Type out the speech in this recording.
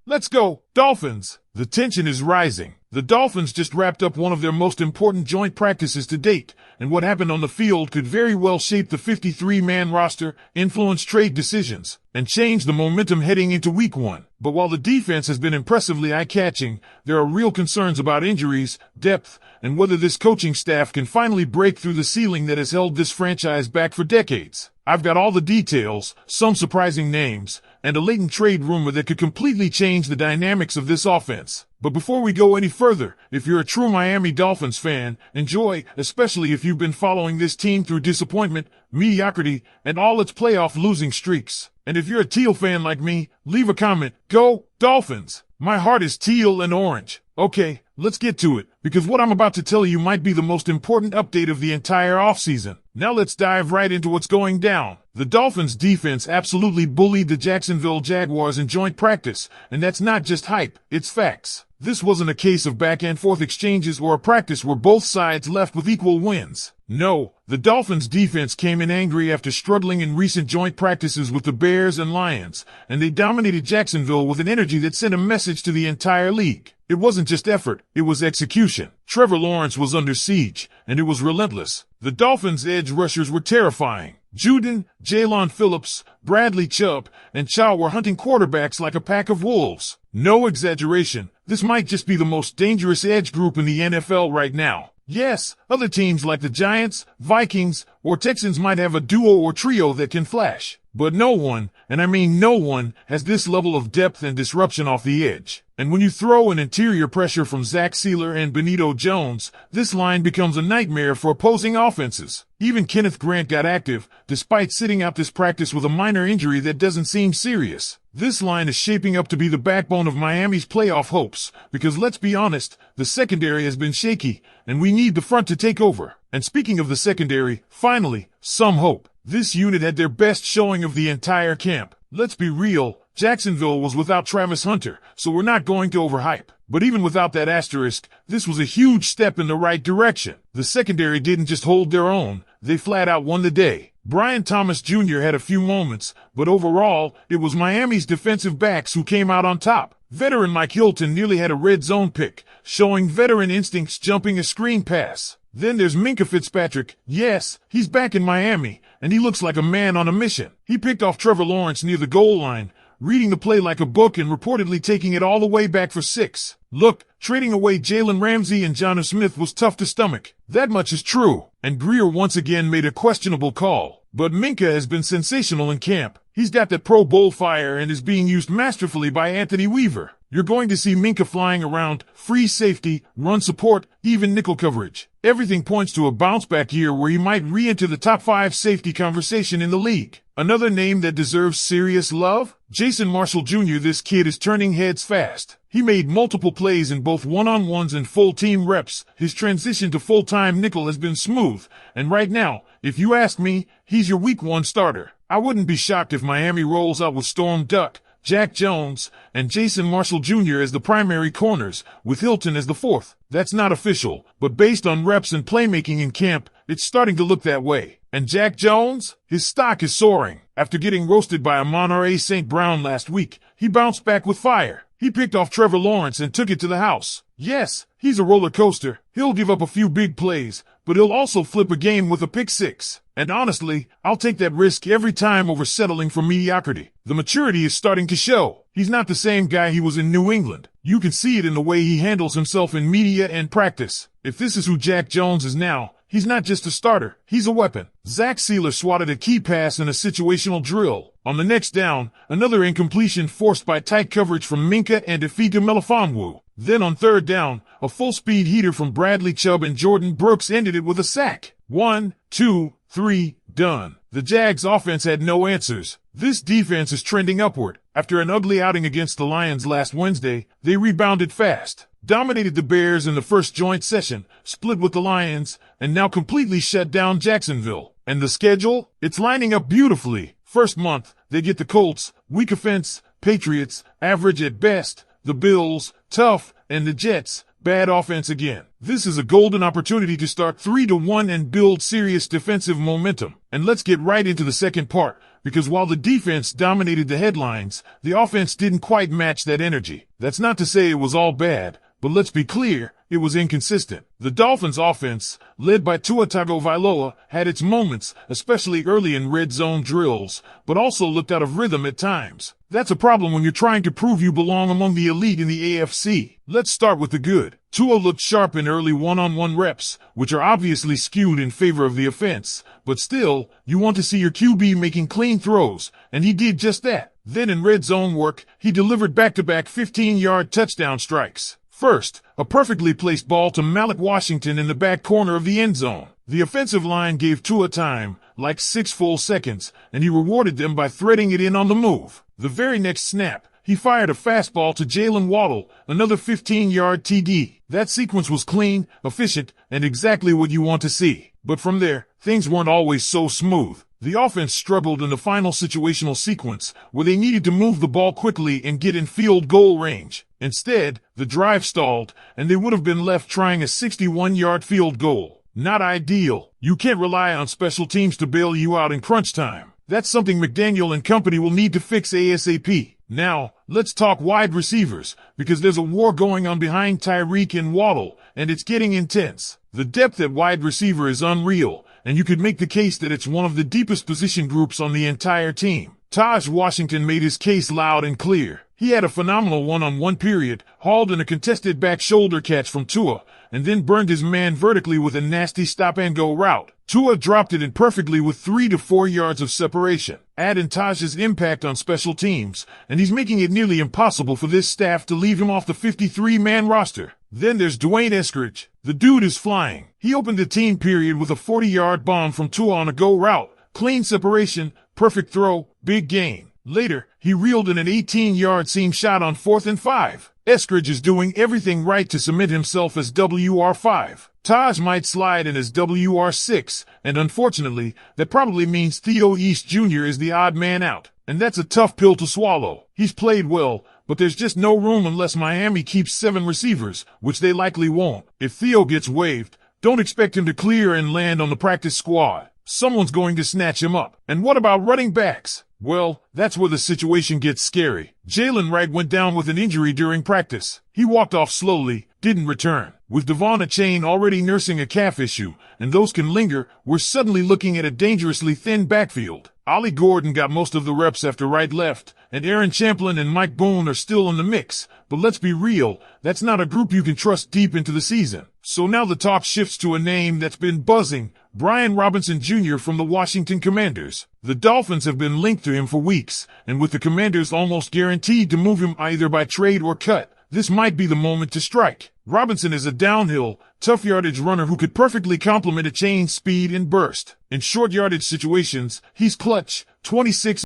Let's go, Dolphins! The tension is rising. The Dolphins just wrapped up one of their most important joint practices to date, and what happened on the field could very well shape the 53-man roster, influence trade decisions, and change the momentum heading into Week 1. But while the defense has been impressively eye-catching, there are real concerns about injuries, depth, and whether this coaching staff can finally break through the ceiling that has held this franchise back for decades. I've got all the details, some surprising names, and a latent trade rumor that could completely change the dynamics of this offense. But before we go any further, if you're a true Miami Dolphins fan, enjoy, especially if you've been following this team through disappointment, mediocrity, and all its playoff losing streaks. And if you're a teal fan like me, leave a comment. Go, Dolphins! My heart is teal and orange. Okay, let's get to it, because what I'm about to tell you might be the most important update of the entire offseason. Now let's dive right into what's going down. The Dolphins defense absolutely bullied the Jacksonville Jaguars in joint practice, and that's not just hype, it's facts. This wasn't a case of back-and-forth exchanges or a practice where both sides left with equal wins. No, the Dolphins defense came in angry after struggling in recent joint practices with the Bears and Lions, and they dominated Jacksonville with an energy that sent a message to the entire league. It wasn't just effort, it was execution. Trevor Lawrence was under siege, and it was relentless. The Dolphins' edge rushers were terrifying. Juden, Jalen Phillips, Bradley Chubb, and Chow were hunting quarterbacks like a pack of wolves. No exaggeration, this might just be the most dangerous edge group in the NFL right now. Yes, other teams like the Giants, Vikings, or Texans might have a duo or trio that can flash. But no one, and I mean no one, has this level of depth and disruption off the edge. And when you throw in interior pressure from Zach Sealer and Benito Jones, this line becomes a nightmare for opposing offenses. Even Kenneth Grant got active, despite sitting out this practice with a minor injury that doesn't seem serious. This line is shaping up to be the backbone of Miami's playoff hopes, because let's be honest, the secondary has been shaky, and we need the front to take over. And speaking of the secondary, finally, some hope. This unit had their best showing of the entire camp. Let's be real, Jacksonville was without Travis Hunter, so we're not going to overhype. But even without that asterisk, this was a huge step in the right direction. The secondary didn't just hold their own, they flat out won the day. Brian Thomas Jr. had a few moments, but overall, it was Miami's defensive backs who came out on top. Veteran Mike Hilton nearly had a red zone pick, showing veteran instincts jumping a screen pass. Then there's Minkah Fitzpatrick. Yes, he's back in Miami, and he looks like a man on a mission. He picked off Trevor Lawrence near the goal line, reading the play like a book and reportedly taking it all the way back for 6. Look, trading away Jalen Ramsey and Jonnu Smith was tough to stomach. That much is true. And Greer once again made a questionable call. But Minkah has been sensational in camp. He's got that Pro Bowl fire and is being used masterfully by Anthony Weaver. You're going to see Minkah flying around, free safety, run support, even nickel coverage. Everything points to a bounce-back year where he might re-enter the top 5 safety conversation in the league. Another name that deserves serious love? Jason Marshall Jr. This kid is turning heads fast. He made multiple plays in both one-on-ones and full-team reps. His transition to full-time nickel has been smooth, and right now, if you ask me, he's your Week 1 starter. I wouldn't be shocked if Miami rolls out with Storm Duck, Jack Jones, and Jason Marshall Jr. as the primary corners, with Hilton as the 4th. That's not official, but based on reps and playmaking in camp, it's starting to look that way. And Jack Jones? His stock is soaring. After getting roasted by Amon-Ra St. Brown last week, he bounced back with fire. He picked off Trevor Lawrence and took it to the house. Yes, he's a roller coaster. He'll give up a few big plays, but he'll also flip a game with a pick 6. And honestly, I'll take that risk every time over settling for mediocrity. The maturity is starting to show. He's not the same guy he was in New England. You can see it in the way he handles himself in media and practice. If this is who Jack Jones is now, he's not just a starter, he's a weapon. Zach Sealer swatted a key pass in a situational drill. On the next down, another incompletion forced by tight coverage from Minkah and Ifeatu Melifonwu. Then on 3rd down, a full-speed heater from Bradley Chubb and Jordan Brooks ended it with a sack. 1, 2, 3, done. The Jags offense had no answers. This defense is trending upward. After an ugly outing against the Lions last Wednesday, they rebounded fast, dominated the Bears in the first joint session, split with the Lions, and now completely shut down Jacksonville. And the schedule? It's lining up beautifully. First month, they get the Colts, weak offense, Patriots, average at best, the Bills, tough, and the Jets, bad offense again. This is a golden opportunity to start 3-1 and build serious defensive momentum. And let's get right into the second part, because while the defense dominated the headlines, the offense didn't quite match that energy. That's not to say it was all bad, but let's be clear, it was inconsistent. The Dolphins' offense, led by Tua Tagovailoa, had its moments, especially early in red zone drills, but also looked out of rhythm at times. That's a problem when you're trying to prove you belong among the elite in the AFC. Let's start with the good. Tua looked sharp in early one-on-one reps, which are obviously skewed in favor of the offense, but still, you want to see your QB making clean throws, and he did just that. Then in red zone work, he delivered back-to-back 15-yard touchdown strikes. First, a perfectly placed ball to Malik Washington in the back corner of the end zone. The offensive line gave Tua time, like 6 full seconds, and he rewarded them by threading it in on the move. The very next snap, he fired a fastball to Jalen Waddle, another 15-yard TD. That sequence was clean, efficient, and exactly what you want to see. But from there, things weren't always so smooth. The offense struggled in the final situational sequence, where they needed to move the ball quickly and get in field goal range. Instead, the drive stalled, and they would have been left trying a 61-yard field goal. Not ideal. You can't rely on special teams to bail you out in crunch time. That's something McDaniel and company will need to fix ASAP. Now, let's talk wide receivers, because there's a war going on behind Tyreek and Waddle, and it's getting intense. The depth at wide receiver is unreal, and you could make the case that it's one of the deepest position groups on the entire team. Taj Washington made his case loud and clear. He had a phenomenal one-on-one period, hauled in a contested back shoulder catch from Tua, and then burned his man vertically with a nasty stop-and-go route. Tua dropped it in perfectly with 3 to 4 yards of separation. Add in Taj's impact on special teams, and he's making it nearly impossible for this staff to leave him off the 53-man roster. Then there's Dwayne Eskridge. The dude is flying. He opened the team period with a 40-yard bomb from Tua on a go route. Clean separation, perfect throw, big gain. Later, he reeled in an 18-yard seam shot on 4th and 5. Eskridge is doing everything right to cement himself as WR5. Taj might slide in as WR6, and unfortunately, that probably means Theo East Jr. is the odd man out. And that's a tough pill to swallow. He's played well, but there's just no room unless Miami keeps 7 receivers, which they likely won't. If Theo gets waived, don't expect him to clear and land on the practice squad. Someone's going to snatch him up. And what about running backs? Well, that's where the situation gets scary. Jalen Wright went down with an injury during practice. He walked off slowly, didn't return. With Devon Achane already nursing a calf issue, and those can linger, we're suddenly looking at a dangerously thin backfield. Ollie Gordon got most of the reps after Wright left, and Aaron Champlin and Mike Boone are still in the mix. But let's be real, that's not a group you can trust deep into the season. So now the talk shifts to a name that's been buzzing, Brian Robinson Jr. from the Washington Commanders. The Dolphins have been linked to him for weeks, and with the Commanders almost guaranteed to move him either by trade or cut, this might be the moment to strike. Robinson is a downhill, tough yardage runner who could perfectly complement Achane's speed and burst. In short yardage situations, he's clutch, 26